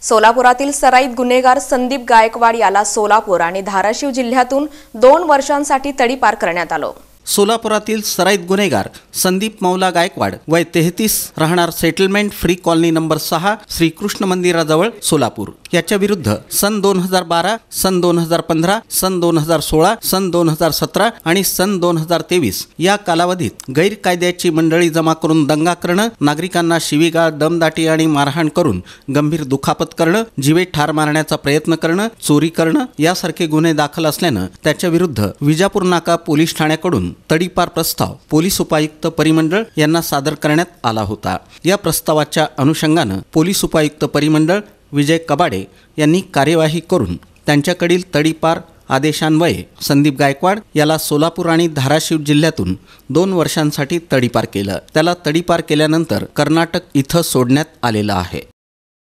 सोलापुरातील सराईत गुन्हेगार संदीप गायकवाड याला सोलापूर आणि धाराशिव जिल्ह्यातून 2 वर्षांसाठी तडीपार करण्यात आलं। सोलापुरातील सराईत गुन्हेगार संदीप मौला गायकवाड वय 33 राहणार settlement free colony number 6 Shrikrishna मंदिराजवळ सोलापूर याच्या विरुद्ध सन 2012, सन 2015, सन 2016, सन 2017 आणि सन 2023 या कालावधीत गैरकायद्याची मंडळी जमा करून दंगा करणं, नागरिकांना शिवीगाळ, दमदाटी आणि मारहाण करून गंभीर दुखापत करणं, जीवे ठार मारण्याचा प्रयत्न करणं, चोरी करणं यासारखे गुन्हे दाखल असल्यानं त्याच्या विरुद्ध विजापूर नाका पोलीस ठाण्याकडून तडीपार प्रस्ताव पोलीस उपायुक्त परिमंडळ यांना सादर करण्यात आला होता। या प्रस्तावाच्या अनुषंगानं पोलीस उपायुक्त परिमंडळ विजय कबाडे यांनी कार्यवाही करून त्यांच्याकडील तडीपार आदेशान्वये संदीप गायकवाड याला सोलापूर आणि धाराशिव जिल्ह्यातून 2 वर्षांसाठी तडीपार केलं। त्याला तडीपार केल्यानंतर कर्नाटक इथं सोडण्यात आलेलं आहे।